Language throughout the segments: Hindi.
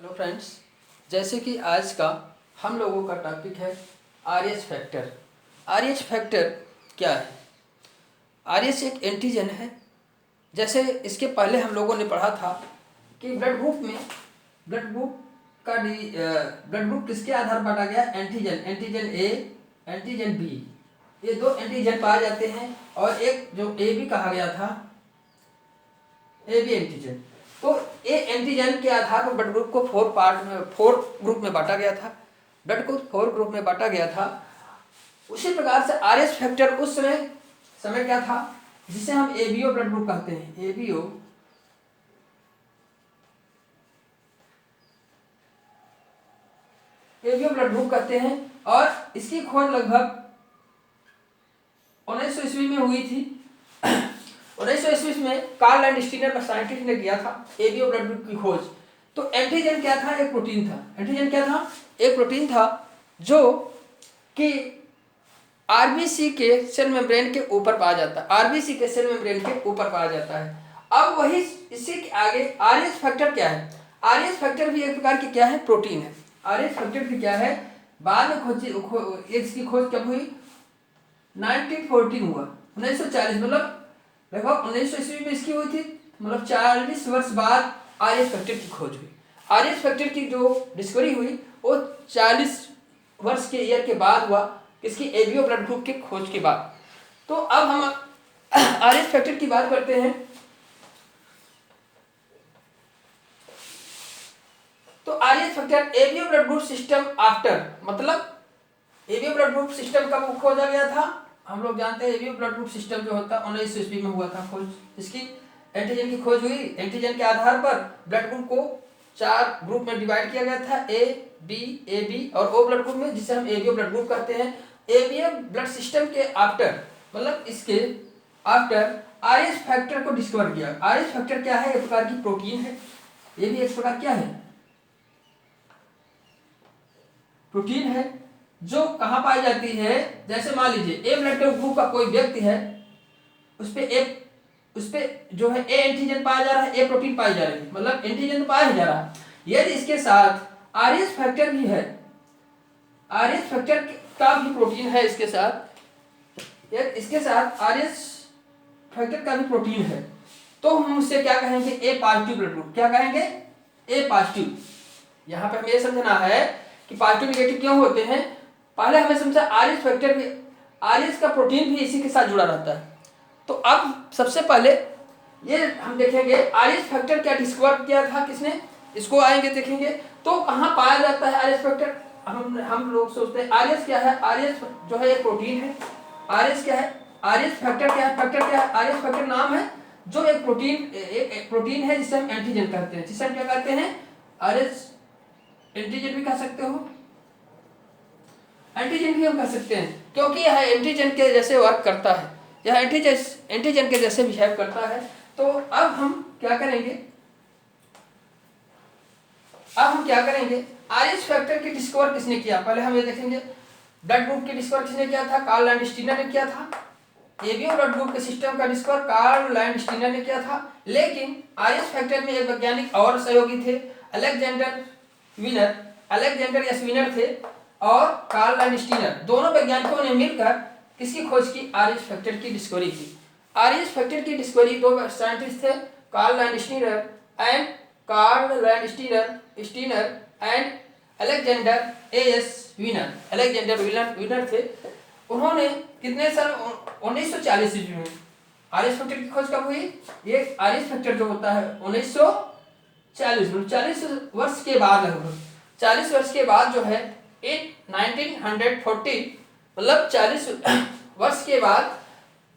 हेलो फ्रेंड्स, जैसे कि आज का हम लोगों का टॉपिक है आरएच फैक्टर। आरएच फैक्टर क्या है? आरएच एक एंटीजन है। जैसे इसके पहले हम लोगों ने पढ़ा था कि ब्लड ग्रुप का ब्लड ग्रुप किसके आधार पर बांटा गया? Antigen A, antigen B. ये दो एंटीजन पाए जाते हैं और एक जो ए बी कहा गया था, ए बी एंटीजन। तो ए एंटीजन के आधार पर ब्लड ग्रुप को फोर ग्रुप में बांटा गया था। ब्लड को 4 ग्रुप में बांटा गया था। उसी प्रकार से आरएच फैक्टर उस समय क्या था, जिसे हम एबीओ ब्लड ग्रुप कहते हैं। एबीओ ब्लड ग्रुप कहते हैं और इसकी खोज लगभग 1900 ईस्वी में हुई थी। 1900 ईस्वी में कार्ल लैंडस्टीनर साइंटिस्ट ने किया था एबीओ ब्लड ग्रुप की खोज। तो एंटीजन क्या था? एक प्रोटीन था। एंटीजन क्या था? एक प्रोटीन था जो कि आरबीसी के सेल मेम्ब्रेन के ऊपर पाया जाता है। आरबीसी के सेल मेम्ब्रेन के ऊपर पाया जाता है। अब वही इसी के आगे आरएच फैक्टर क्या है? आरएच फैक्टर भी एक प्रकार की क्या है? प्रोटीन है। आरएच फैक्टर भी क्या है? बाद में इसकी खोज कब हुई? 1914 हुआ, 1940, मतलब लगभग 1900 ईस्वी में इसकी हुई थी। मतलब 40 वर्ष बाद आरएच फैक्टर की खोज हुई। आरएच फैक्टर की जो डिस्कवरी हुई वो 40 वर्ष के ईयर के बाद हुआ, इसकी एबीओ ब्लड ग्रुप की खोज के बाद। तो अब हम आरएच फैक्टर की बात करते हैं। तो RH factor ABO blood group system after, मतलब एबीओ ब्लड ग्रुप सिस्टम कब खोजा गया था? हम लोग जानते हैं एबीओ ब्लड ग्रुप सिस्टम जो होता है 1900 ईस्वी में हुआ था खोज। इसकी एंटीजन की खोज हुई। एंटीजन के आधार पर ब्लड ग्रुप को 4 ग्रुप में डिवाइड किया गया था, ए बी और ओ ब्लड ग्रुप में, जिसे हम एबीओ ब्लड ग्रुप कहते हैं। एबीओ ब्लड सिस्टम के आफ्टर, मतलब इसके आफ्टर आरएच फैक्टर को डिस्कवर किया। आरएच फैक्टर क्या है? एक प्रकार की प्रोटीन है। ये भी एक प्रकार क्या है? प्रोटीन है जो कहाँ पाई जाती है? जैसे मान लीजिए ए ब्लड ग्रुप का कोई व्यक्ति है, उस पे जो है ए एंटीजन पाया जा रहा है, ए प्रोटीन पाई जा रही है, मतलब एंटीजन तो पाया ही जा रहा है। यदि इसके साथ आरएच फैक्टर भी है, आरएच फैक्टर का भी प्रोटीन है इसके साथ, यदि इसके साथ आरएच फैक्टर का भी प्रोटीन है, तो हम उससे क्या कहेंगे? ए पॉजिटिव ब्लड ग्रुप। क्या कहेंगे? ए पॉजिटिव। यहाँ पे हमें ये समझना है कि पॉजिटिव नेगेटिव क्यों होते हैं। पहले हमें समझा आरएच फैक्टर भी, आरएच का प्रोटीन भी इसी के साथ जुड़ा रहता है। तो अब सबसे पहले ये हम देखेंगे आरएच फैक्टर क्या डिस्कवर किया था किसने, इसको आएंगे देखेंगे। तो कहाँ पाया जाता है आरएच फैक्टर? हम लोग सोचते हैं आरएच क्या है? आरएच जो है एक प्रोटीन है। आरएच क्या है? आरएच फैक्टर क्या है? फैक्टर क्या है? आरएच फैक्टर नाम है जो एक प्रोटीन है जिसे हम एंटीजन कहते हैं। जिसे हम क्या कहते हैं? आरएच एंटीजन भी कह सकते हो, एंटीजन भी हम कह सकते हैं, क्योंकि यह एंटीजन के जैसे वर्क करता है। यह एंटीजन के जैसे बिहेव करता है। तो अब हम क्या करेंगे? आरएच फैक्टर की डिस्कवर किसने किया? पहले हम ये देखेंगे ब्लड ग्रुप की डिस्कवर किसने किया था? कार्ल लैंडस्टीनर ने किया था। एबीओ ब्लड ग्रुप के सिस्टम का डिस्कवर कार्ल लैंडस्टीनर ने किया था। लेकिन आरएच फैक्टर में एक वैज्ञानिक और सहयोगी थे, अलेक्जेंडर एस विनर थे और कार्ल लैंडस्टीनर। दोनों वैज्ञानिकों ने मिलकर किसकी खोज की? आरएच फैक्टर की डिस्कवरी की। आरएच फैक्टर की डिस्कवरी दो साइंटिस्ट थे, Karl Landsteiner and Alexander S Wiener थे। उन्होंने कितने साल 1940 ईस्वी में आरएच फैक्टर की खोज कब हुई? ये आरएच फैक्टर जो होता है 40 वर्ष के बाद, लगभग 40 वर्ष के बाद जो है 1940, मतलब 40 वर्ष के बाद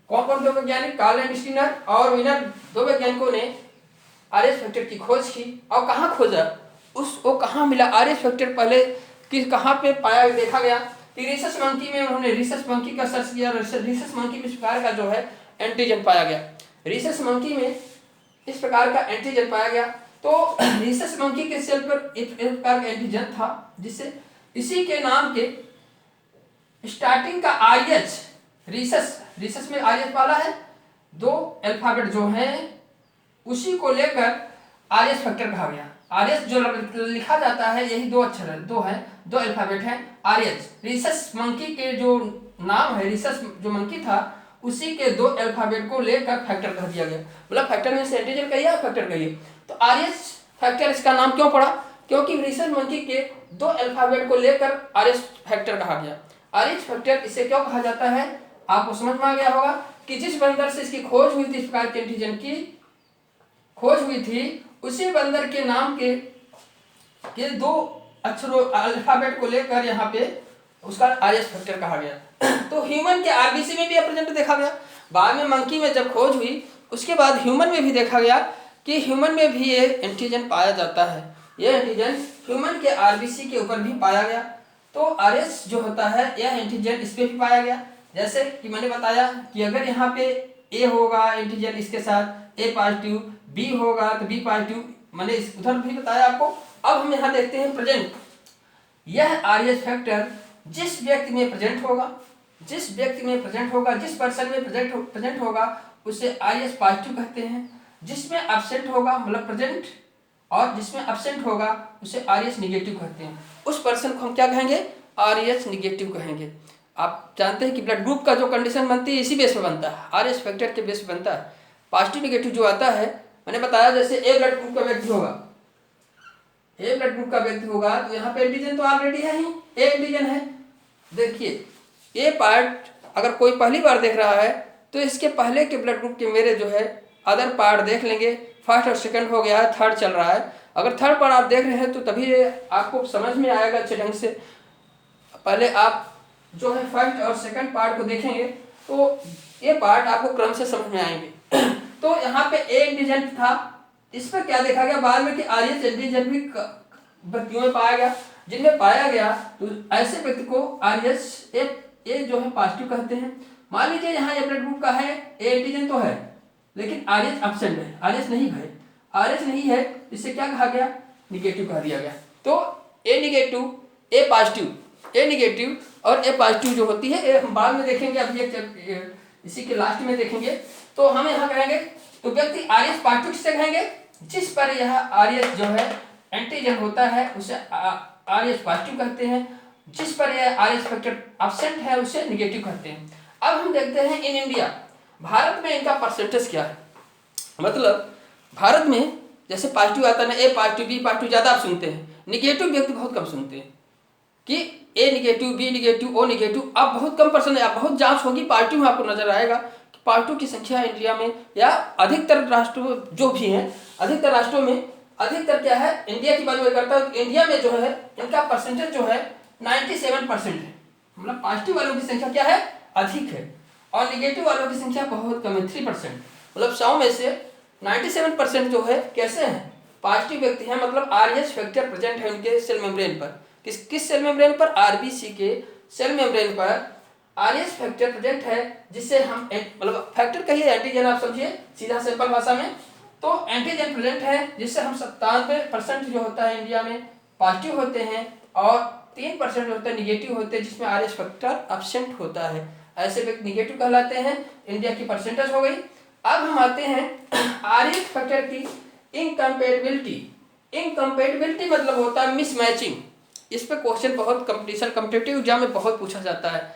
कौन कौन दो वैज्ञानिक, कार्ल लैंडस्टीनर और विनर, दो वैज्ञानिकों ने आरएच फैक्टर की खोज की। और कहाँ खोजा? उसको कहाँ मिला आरएच फैक्टर? पहले कहाँ पे पाया देखा गया कि रिसस मंकी में उन्होंने रिसस मंकी का सर्च किया। रिसस मंकी में इस प्रकार का जो है एंटीजन पाया गया। रिसस मंकी में इस प्रकार का एंटीजन पाया गया। तो रिसस मंकी के सेल पर एक प्रकार का एंटीजन था, जिससे इसी के नाम के स्टार्टिंग का आरएच, रिसस में आरएच वाला है, 2 अल्फाबेट जो हैं उसी को लेकर आरएच फैक्टर कहा गया। आर्यस जो लिखा जाता है यही दो अक्षर है, दो अल्फाबेट है आर्यस। रिसस मंकी के जो नाम है, रिसस जो मंकी था उसी के दो अल्फाबेट को लेकर फैक्टर कह दिया गया। मतलब फैक्टर में से इंटीजर कहिए या फैक्टर कहिए, तो आर्यस फैक्टर इसका नाम क्यों पड़ा, क्योंकि रिसस मंकी के दो अल्फाबेट को लेकर आर्यस फैक्टर कहा गया। आर्यस फैक्टर इसे क्यों कहा जाता है, आपको समझ में आ गया होगा कि जिस बंदर से इसकी खोज हुई थी, इस प्रकार के एंटीजन की खोज हुई थी, उसी बंदर के नाम के दो अक्षरों अल्फाबेट को लेकर यहाँ पे उसका आर्यस फैक्टर कहा गया। तो ह्यूमन के आरबीसी में भी प्रेजेंट देखा गया, बाद में मंकी में जब खोज हुई उसके बाद ह्यूमन में भी देखा गया कि ह्यूमन में भी ये एंटीजन पाया जाता है। ये एंटीजन ह्यूमन के आरबीसी के ऊपर भी पाया गया। तो आर्यस जो होता है यह एंटीजन इस पे भी पाया गया। जैसे कि मैंने बताया कि अगर यहाँ पे ए होगा एंटीजन इसके साथ ए पॉजिटिव, बी होगा तो बी पॉजिटिव, मैंने इस उधर भी बताया आपको। अब हम यहाँ देखते हैं प्रेजेंट। यह आर्यस फैक्टर जिस व्यक्ति में प्रेजेंट होगा, जिस पर्सन में प्रेजेंट होगा उसे आर्यस पॉजिटिव कहते हैं। जिसमें एब्सेंट होगा मतलब प्रेजेंट, और जिसमें एब्सेंट होगा उसे आर्यस निगेटिव कहते हैं। उस पर्सन को हम क्या कहेंगे, आर्यस निगेटिव कहेंगे। आप जानते हैं कि ब्लड ग्रुप का जो कंडीशन बनती है इसी बेस पे बनता है, आर्यस फैक्टर के बेस पे बनता है। पॉजिटिव निगेटिव जो आता है, मैंने बताया जैसे ए ब्लड ग्रुप का व्यक्ति होगा, तो यहाँ पे एंटीजन तो ऑलरेडी है ही, ए एंटीजन है। देखिए ये पार्ट अगर कोई पहली बार देख रहा है तो इसके पहले के ब्लड ग्रुप के मेरे जो है अदर पार्ट देख लेंगे। फर्स्ट और सेकंड हो गया है, थर्ड चल रहा है। अगर थर्ड पार्ट आप देख रहे हैं तो तभी आपको समझ में आएगा अच्छे ढंग से। पहले आप जो है फर्स्ट और सेकंड पार्ट को देखेंगे तो ये पार्ट आपको क्रम से समझ में आएंगे। तो यहाँ पे ए एंटीजन था, इस पर क्या देखा गया बाद में कि आर्यस एंटीजन भी व्यक्तियों में पाया गया। जिनमें पाया गया तो ऐसे व्यक्ति को आर्यस ए जो है पॉजिटिव कहते हैं। मान लीजिए यहाँ ये ब्लड ग्रुप का है, ए एंटीजन तो है लेकिन आर्यस एब्सेंट है, आर्यस नहीं है, इससे क्या कहा गया, निगेटिव कह दिया गया। तो ए निगेटिव, ए नेगेटिव और ए पॉजिटिव जो होती है हम बाद में देखेंगे, अभी इसी के लास्ट में देखेंगे। तो हम यहाँ कहेंगे तो व्यक्ति आर्यस पॉजिटिव किसे कहेंगे, जिस पर यह आर्यस जो है एंटीजन होता है उसे आर्यस पॉजिटिव कहते हैं। जिस पर यह आर्यस फैक्टर एब्सेंट है उसे निगेटिव कहते हैं। अब हम देखते हैं इन इंडिया, भारत में इनका परसेंटेज क्या है। मतलब भारत में जैसे पॉजिटिव आता है ना, ए पॉजिटिव बी पॉजिटिव ज़्यादा आप सुनते हैं, निगेटिव व्यक्ति बहुत कम सुनते हैं कि A negative B negative O negative. अब बहुत कम परसेंट, आप बहुत जांच होगी पॉजिटिव में आपको नजर आएगा कि पॉजिटिव की संख्या इंडिया में या अधिकतर राष्ट्रों जो भी हैं, अधिकतर राष्ट्रों में अधिकतर क्या है, इंडिया की बात में करता हूँ, इंडिया में जो है इनका परसेंटेज जो है 97% है। मतलब पॉजिटिव वालों की संख्या क्या है, अधिक है, और निगेटिव वालों की संख्या बहुत कम है, 3%। मतलब 100 में से 97% जो है कैसे हैं, पॉजिटिव व्यक्ति हैं। मतलब आर्यस फैक्टर प्रेजेंट है उनके सेल मेम्ब्रेन पर। किस सेल मेम्ब्रेन पर, आरबीसी के सेल मेम्ब्रेन पर आर्यस फैक्टर प्रेजेंट है, जिससे हम मतलब फैक्टर कहिए एंटीजन आप समझिए सीधा सिंपल भाषा में। तो एंटीजन प्रेजेंट है जिससे हम 97% जो होता है इंडिया में पॉजिटिव होते हैं और 3% जो होता है निगेटिव होते हैं, जिसमें आर्यस फैक्टर एब्सेंट होता है। ऐसे व्यक्ति निगेटिव कहलाते हैं। इंडिया की परसेंटेज हो गई। अब हम आते हैं आर्यस फैक्टर की इनकम्पेटिबिलिटी मतलब होता है मिसमैचिंग। इस पे क्वेश्चन बहुत कॉम्पिटिटिव एग्जाम में बहुत पूछा जाता है।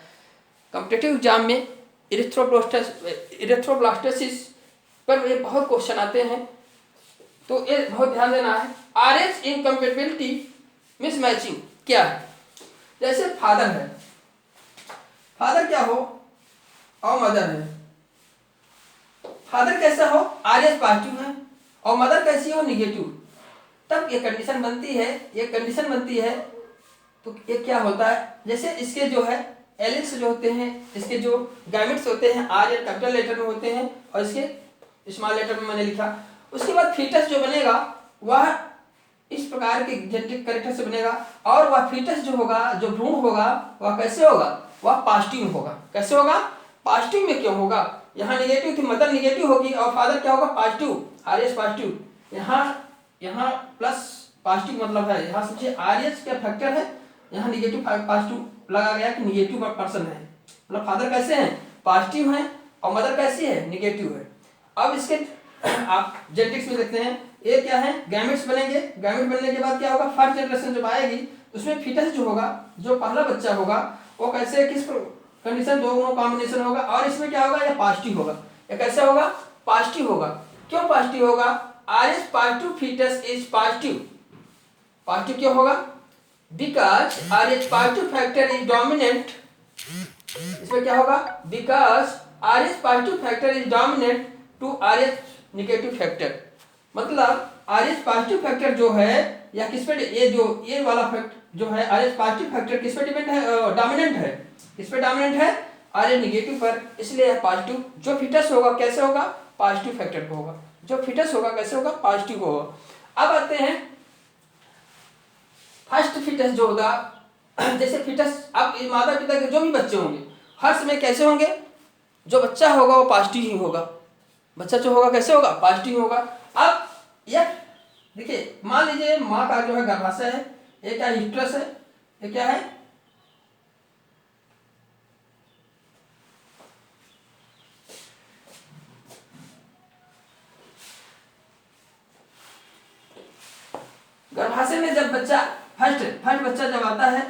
कॉम्पिटिटिव एग्जाम में इरेथ्रोब्लास्टोसिस पर ये बहुत क्वेश्चन आते हैं, तो ये बहुत ध्यान देना है। आर्यस इनकम्पेटिबिलिटी मिसमैचिंग क्या है, जैसे फादर है, फादर क्या हो और मदर है। फादर कैसा हो, आर्यस पॉजिटिव है, और मदर कैसी हो, निगेटिव। तब ये कंडीशन बनती है, तो ये क्या होता है, जैसे इसके जो है एलिक्स जो होते हैं, इसके जो गैमेट्स होते हैं आर या कैपिटल लेटर में होते हैं और इसके स्मॉल लेटर में मैंने लिखा। उसके बाद फीटस जो बनेगा वह इस प्रकार के जेनेटिक कैरेक्टर से बनेगा, और वह फीटस जो होगा, जो भ्रूण होगा, वह कैसे होगा, वह पॉजिटिव में होगा। कैसे होगा, पॉजिटिव में क्यों होगा, यहाँ निगेटिव थी, मदर निगेटिव होगी और फादर क्या होगा, पॉजिटिव, आर्यस पॉजिटिव। यहाँ प्लस पॉजिटिव मतलब है, यहाँ समझिए आर्यस का फैक्टर है, यहाँ निगेटिव पॉजिटिव लगा गया कि निगेटिव पर्सन है। मतलब फादर कैसे हैं, पॉजिटिव हैं, और मदर कैसी है, निगेटिव है। अब इसके आप जेनेटिक्स में देखते हैं ये क्या है, गैमेट्स बनेंगे। गैमेट बनने के बाद क्या होगा, फर्स्ट जनरेशन जब आएगी उसमें फीटस जो होगा, जो पहला बच्चा होगा वो कैसे, किस कंडीशन, दोनों कॉम्बिनेशन होगा। और इसमें क्या होगा, ये पॉजिटिव होगा। ये कैसे होगा, पॉजिटिव होगा। क्यों पॉजिटिव होगा, RH positive fetus is positive. Positive क्यों होगा, because RH positive factor is dominant. इसमें क्या होगा, because RH positive factor is dominant to RH negative factor. मतलब RH पॉजिटिव फैक्टर जो है या किस पे, ये जो ये वाला फैक्ट जो है RH पॉजिटिव फैक्टर किस पे डिपेंड है, डोमिनेंट है। किस पे डोमिनेंट है, RH नेगेटिव पर। इसलिए पॉजिटिव जो फिटस होगा कैसे होगा, पॉजिटिव फैक्टर को होगा। जो फिटस होगा कैसे होगा, पॉजिटिव होगा। अब आते हैं फर्स्ट फिटस जो होगा, जैसे फिटस, अब माता पिता के जो भी बच्चे होंगे हर समय कैसे होंगे, जो बच्चा होगा वो पॉजिटिव ही होगा। बच्चा जो होगा कैसे होगा, पॉजिटिव होगा। अब यह देखिए, मान लीजिए माँ का जो है गर्भाशय है, ये क्या यूट्रस है, ये क्या है, गर्भाशय में जब बच्चा फर्स्ट बच्चा जब आता है,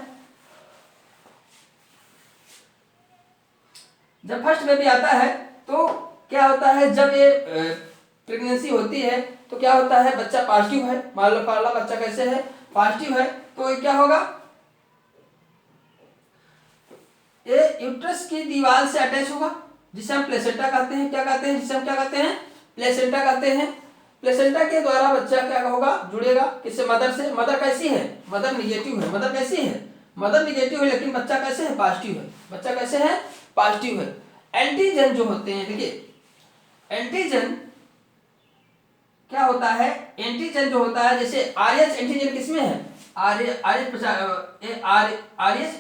जब फर्स्ट बेबी आता है तो क्या होता है, जब ये प्रेगनेंसी होती है तो क्या होता है, बच्चा पॉजिटिव है। मान लो पहला बच्चा कैसे है, पॉजिटिव है। तो ये क्या होगा, ये यूट्रस की दीवार से अटैच होगा, जिसे हम प्लेसेंटा कहते हैं। क्या कहते हैं, जिसे हम क्या कहते हैं, प्लेसेंटा कहते हैं। प्लेसेंटा के द्वारा बच्चा क्या होगा, जुड़ेगा किससे, मदर से। मदर कैसी है, मदर निगेटिव है। मदर कैसी है, मदर निगेटिव है, लेकिन बच्चा कैसे है, पॉजिटिव है। बच्चा कैसे है, पॉजिटिव है। एंटीजन जो होते हैं, देखिए एंटीजन क्या होता है, एंटीजन जो होता है, जैसे RH एंटीजन किसमें है, RH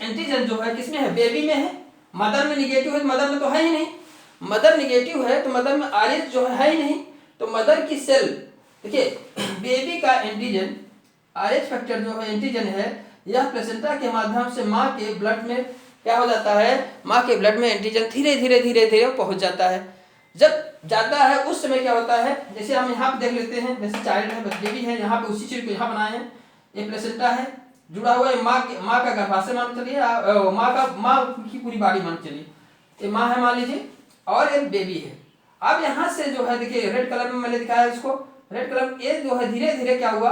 एंटीजन जो है किसमें है, बेबी में है। मदर में निगेटिव है, मदर में तो है ही नहीं। मदर निगेटिव है तो मदर में RH जो है ही नहीं। तो मदर की सेल, देखिए बेबी का एंटीजन RH फैक्टर जो है एंटीजन है, यह प्लेसेंटा के माध्यम से माँ के ब्लड में क्या हो जाता है, माँ के ब्लड में एंटीजन धीरे धीरे धीरे धीरे पहुंच जाता है। जब जाता है उस समय क्या होता है, जैसे हम यहाँ पे देख लेते हैं, जैसे चाइल्ड है, बेबी है, यहाँ पे उसी चीज को यहाँ बनाए हैं। ये प्लेसेंटा है, जुड़ा हुआ है माँ का गर्भाशय मान चलिए, माँ की पूरी बॉडी मान चलिए। ये माँ है मान लीजिए, और एक बेबी है। अब यहाँ से जो है देखिए रेड कलर में मैंने दिखाया इसको, रेड कलर, ये जो है धीरे धीरे क्या हुआ,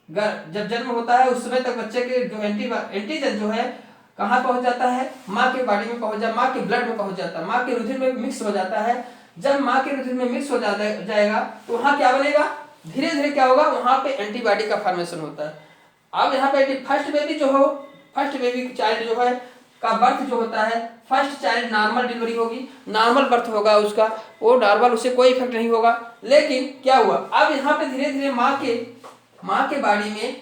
जब जन्म होता है उस समय तक बच्चे के जो एंटीजन जो है कहाँ पहुंच जाता है, माँ के बॉडी में पहुंच माँ के ब्लड में पहुंच जाता है, माँ के रुधिर में मिक्स हो जाता है। जब माँ के रुधिर में मिक्स हो जाएगा तो वहाँ क्या बनेगा, धीरे धीरे क्या होगा, वहाँ पे एंटीबॉडी का फॉर्मेशन होता है। अब यहाँ पे फर्स्ट बेबी जो हो, फर्स्ट बेबी चाइल्ड जो है का बर्थ जो होता है, फर्स्ट चाइल्ड नॉर्मल डिलीवरी होगी, नॉर्मल बर्थ होगा उसका, वो नॉर्मल, उससे कोई इफेक्ट नहीं होगा। लेकिन क्या हुआ, अब यहाँ पे धीरे धीरे माँ के बॉडी में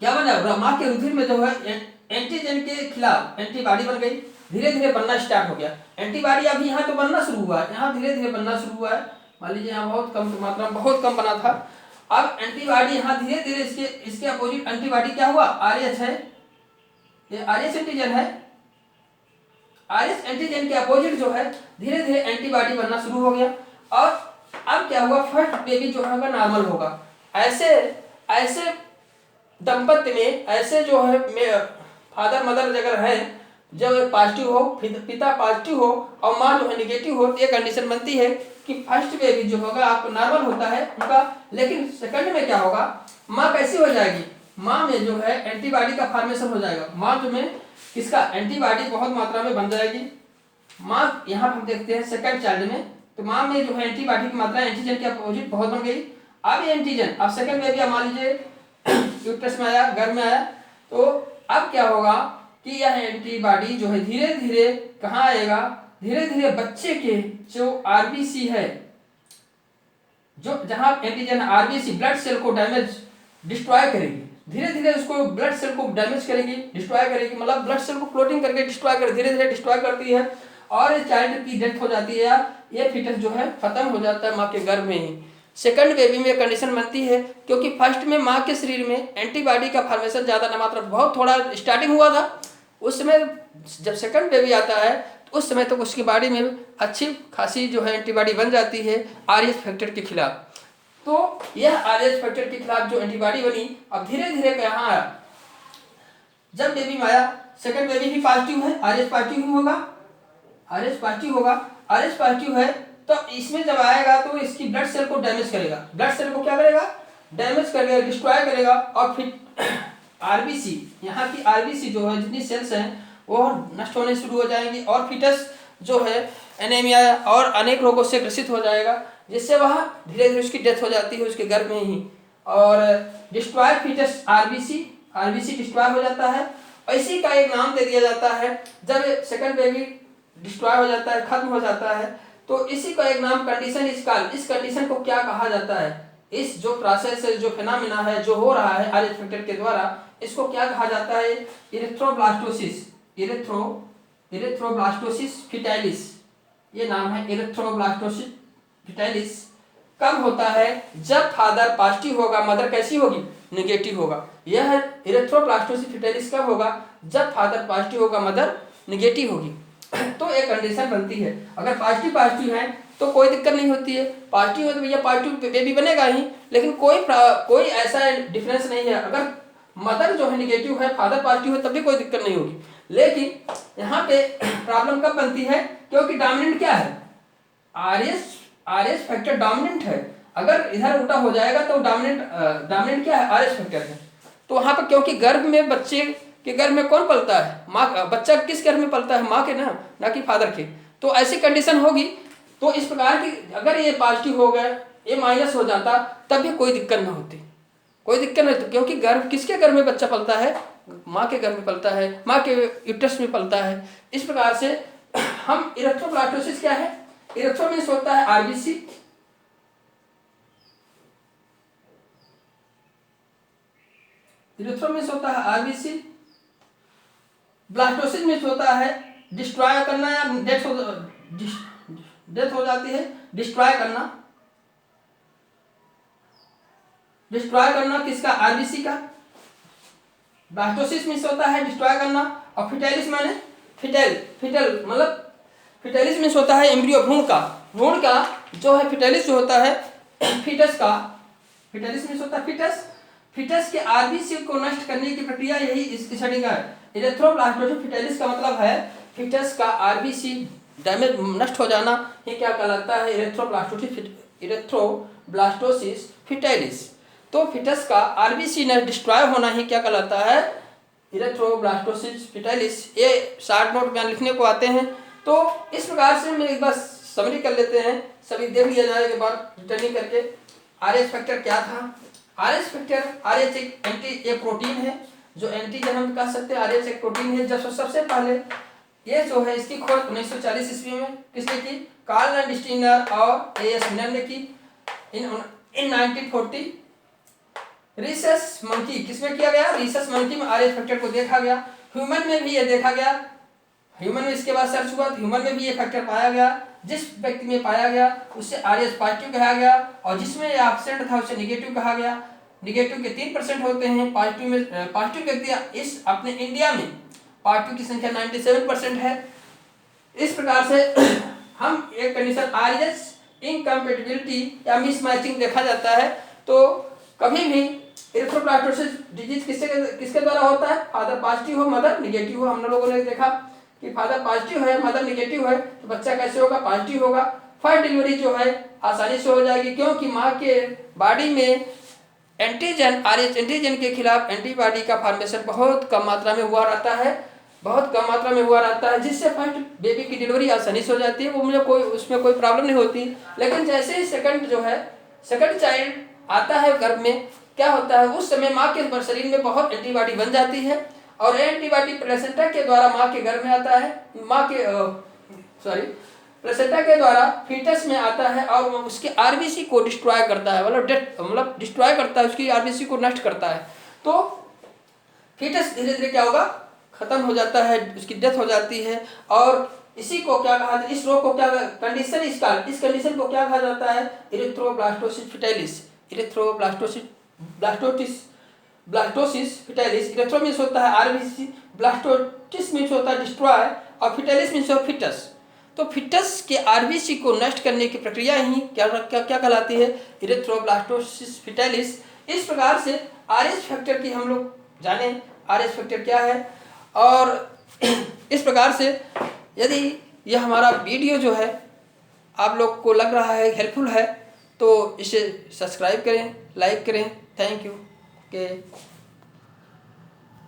क्या बना, माँ के रुधिर में जो है एंटीजन के खिलाफ एंटीबॉडी बन गई, धीरे धीरे बनना स्टार्ट हो गया। एंटीबॉडी अभी यहाँ तो बनना शुरू हुआ है, यहाँ धीरे धीरे बनना शुरू हुआ है। मान लीजिए यहाँ बहुत कम मात्रा में, बहुत कम बना था। अब एंटीबॉडी यहाँ धीरे धीरे इसके अपोजिट एंटीबॉडी क्या हुआ, RH है, ये RH एंटीजन है। RH एंटीजन के अपोजिट जो है धीरे धीरे एंटीबॉडी बनना शुरू हो गया। और अब क्या हुआ, फर्स्ट बेबी जो होगा नॉर्मल होगा। ऐसे दंपत्ति में, ऐसे जो है फादर मदर अगर है, जब पॉजिटिव हो, पिता पॉजिटिव हो और माँ जो है निगेटिव हो, तो ये कंडीशन बनती है कि फर्स्ट बेबी जो होगा आपको नॉर्मल होता है उनका। लेकिन सेकंड में क्या होगा, माँ कैसी हो जाएगी, माँ में जो है एंटीबॉडी का फॉर्मेशन हो जाएगा। माँ जो में किसका, एंटीबॉडी बहुत मात्रा में बन जाएगी। माँ यहाँ हम देखते हैं सेकंड चाइल्ड में, तो माँ में जो है एंटीबॉडी की मात्रा एंटीजन के अपोजिट बहुत बन गई। अब ये एंटीजन, अब सेकंड बेबी मान लीजिए यूट्रस में आया, घर में आया, तो अब क्या होगा कि यह एंटीबॉडी जो है धीरे धीरे कहाँ आएगा, धीरे धीरे बच्चे के जो RBC है, जो जहां एंटीजन RBC ब्लड सेल को डैमेज डिस्ट्रॉय करेगी, धीरे धीरे उसको ब्लड सेल को डैमेज करेगी, डिस्ट्रॉय करेगी, मतलब ब्लड सेल को फ्लोटिंग करके डिस्ट्रॉय कर, धीरे धीरे डिस्ट्रॉय करती है और चाइल्ड की डेथ हो जाती है, या ये फिटस जो है खत्म हो जाता है माँ के गर्भ में ही। सेकंड बेबी में कंडीशन बनती है क्योंकि फर्स्ट में माँ के शरीर में एंटीबॉडी का फॉर्मेशन ज़्यादा न मात्रा, बहुत थोड़ा स्टार्टिंग हुआ था। उस समय जब सेकंड बेबी आता है तो उस समय तक उसकी बॉडी में अच्छी खासी जो है एंटीबॉडी बन जाती है RH फैक्टर के खिलाफ। तो यह आरएच फैक्टर के खिलाफ जो एंटीबॉडी बनी, अब धीरे धीरे यहाँ आया, जब बेबी में आया, सेकंड बेबी भी पॉजिटिव है, आरएच पॉजिटिव ही होगा, आरएच पॉजिटिव होगा, आरएच पॉजिटिव है तो इसमें जब आएगा तो इसकी ब्लड सेल को डैमेज करेगा, ब्लड सेल को क्या करेगा, डैमेज करेगा, डिस्ट्रॉय करेगा, और फिर आरबीसी, यहाँ की आरबीसी जो है जितनी सेल्स हैं वो नष्ट होने शुरू हो जाएंगी, और फिटस जो है एनीमिया और अनेक रोगों से ग्रसित हो जाएगा, जिससे वह धीरे धीरे उसकी डेथ हो जाती है उसके गर्भ में ही। और destroy fetus RBC, RBC destroy हो जाता है, और इसी का एक नाम दे दिया जाता है, जब सेकंड बेबी डिस्ट्रॉय हो जाता है, खत्म हो जाता है, तो इसी का एक नाम कंडीशन इज कॉल्ड, इस कंडीशन को क्या कहा जाता है, इस जो प्रोसेस है, जो फिनोमेना है, जो हो रहा है आरएच फैक्टर के द्वारा, इसको क्या कहा जाता है, इरिथ्रोब्लास्टोसिस, इरिथ्रोब्लास्टोसिस फिटाइलिस, ये नाम है इरिथ्रोब्लास्टोसिस फिटाइलिस। कब होता है, जब फादर पॉजिटिव होगा, मदर कैसी होगी, नेगेटिव होगा। यह इरिथ्रोब्लास्टोसिस फिटाइलिस कब होगा, जब फादर पॉजिटिव होगा, मदर नेगेटिव होगी। तो एक कंडीशन बनती है, अगर पॉजिटिव है तो कोई दिक्कत नहीं होती है, पॉजिटिव है तो भैया पॉजिटिव बेबी बनेगा ही, लेकिन कोई ऐसा डिफरेंस नहीं है, अगर मदर जो है नेगेटिव है, फादर पॉजिटिव है, तब भी कोई दिक्कत नहीं होगी। लेकिन यहाँ पे प्रॉब्लम कब बनती है, क्योंकि डोमिनेंट क्या है, आरएच फैक्टर डोमिनेंट है, अगर इधर उल्टा हो जाएगा तो डोमिनेंट क्या है, आरएच फैक्टर है। तो वहाँ पर क्योंकि गर्भ में, बच्चे के गर्भ में कौन पलता है, माँ, बच्चा किस गर्भ में पलता है, माँ के ना कि फादर के, तो ऐसी कंडीशन होगी। तो इस प्रकार की अगर ये पॉजिटिव हो गया, ये माइनस हो जाता, तब भी कोई दिक्कत ना होती, कोई दिक्कत नहीं होती, क्योंकि गर्भ किसके गर्भ में बच्चा पलता है, माँ के गर्भ में पलता है, माँ के यूट्रस में पलता है। इस प्रकार से हम इरिथ्रोब्लास्टोसिस क्या है, इरिथ्रो मीन्स होता है आरबीसी, इरिथ्रो मीन्स होता है आरबीसी, ब्लास्टोसिस मीन्स होता है डिस्ट्रॉय करना या डेथ हो जाती है, डिस्ट्रॉय करना किसका, आरबीसी का। ब्लास्टोसिस मीन्स होता है डिस्ट्रॉय करना, और फिटाइलिस माने फिटल मतलब फिटाइलिस मीन्स होता है एम्ब्रियो, भ्रूण का जो है, फिटाइलिस जो होता है फिटस का, फिटाइलिस मीन्स होता है फिटस के आरबीसी को नष्ट करने की प्रक्रिया, यही इसकी स्टडी का है। इरिथ्रोब्लास्टोसिस फिटाइलिस का मतलब है फिटस का आरबीसी डैमेज, नष्ट हो जाना, ये क्या कहलाता है, इरिथ्रोब्लास्टोसिस फिटाइलिस। तो फिटस का आरबीसी न डिस्ट्रॉय होना ही क्या कहलाता है, इरिथ्रोब्लास्टोसिस फिटाइलिस। ये शॉर्ट नोट में लिखने को आते हैं। तो इस प्रकार से हम एक बार समरी कर लेते हैं, सभी देख लिया जाए के बाद रिटर्निंग करके। आरएच फैक्टर क्या था, आरएच फैक्टर, आरएच एक प्रोटीन है, जो एंटीजन हम कह सकते हैं, आरएच एक प्रोटीन है। जब सबसे पहले ये जो है इसकी खोज 1940 ईस्वी में किसने की, कार्ल लैंडस्टीनर और एएस मिनर ने की। इन 1940 रीसस मंकी, किसमें किया गया, रीसस मंकी में आरएच फैक्टर को देखा गया। ह्यूमन में भी ये देखा गया, ह्यूमन में इसके बाद सर्च हुआ तो ह्यूमन में भी ये फैक्टर पाया गया। जिस व्यक्ति में पाया गया उससे आरएच पॉजिटिव कहा गया, और जिसमें ये एब्सेंट था उसे निगेटिव कहा गया। निगेटिव के 3% होते हैं, पॉजिटिव व्यक्ति इस अपने इंडिया में पॉजिटिव की संख्या 97% है। इस प्रकार से हम एक कंडीशन आरएच इनकम्पेटिबिलिटी या मिसमैचिंग देखा जाता है। तो कभी भी इरिथ्रोब्लास्टोसिस डिजीज किसके द्वारा होता है, फादर पॉजिटिव हो, मदर नेगेटिव हो। हम लोगों ने देखा कि फादर पॉजिटिव है, मदर नेगेटिव है, तो बच्चा कैसे होगा, पॉजिटिव होगा। फर्स्ट डिलीवरी जो है आसानी से हो जाएगी, क्योंकि माँ के बॉडी में एंटीजन, आरएच एंटीजन के खिलाफ एंटीबॉडी का फॉर्मेशन बहुत कम मात्रा में हुआ रहता है, जिससे फर्स्ट बेबी की डिलीवरी आसानी से हो जाती है, वो मुझे उसमें कोई प्रॉब्लम नहीं होती। लेकिन जैसे ही सेकंड चाइल्ड आता है गर्भ में, क्या होता है, उस समय माँ के शरीर में बहुत एंटीबॉडी बन जाती है, और एंटीबॉडी प्लेसेंटा के द्वारा माँ के गर्भ में आता है, प्लेसेंटा के द्वारा फीटस में आता है, और उसके आरबीसी को डिस्ट्रॉय करता है, मतलब डिस्ट्रॉय करता है, उसकी आरबीसी को नष्ट करता है। तो फीटस धीरे धीरे क्या होगा, खत्म हो जाता है, उसकी डेथ हो जाती है। और इसी को क्या कहा, इस रोग को क्या कंडीशन, इस कंडीशन को क्या कहा जाता है, erythroblastosis fetalis. Blastocyst fetalis. Erythro means होता है आरबीसी, ब्लास्टोसिस मीन्स होता है डिस्ट्रॉय, और फिटाइलिस मीन्स ऑफ फिटस। तो फिटस के आरबीसी को नष्ट करने की प्रक्रिया ही क्या क्या क्या कहलाती है? Erythroblastosis fetalis. इस प्रकार से आरएच फैक्टर की हम लोग जाने आरएच फैक्टर क्या है। और इस प्रकार से यदि यह हमारा वीडियो जो है आप लोग को लग रहा है हेल्पफुल है तो इसे सब्सक्राइब करें, लाइक करें। Thank you. ओके।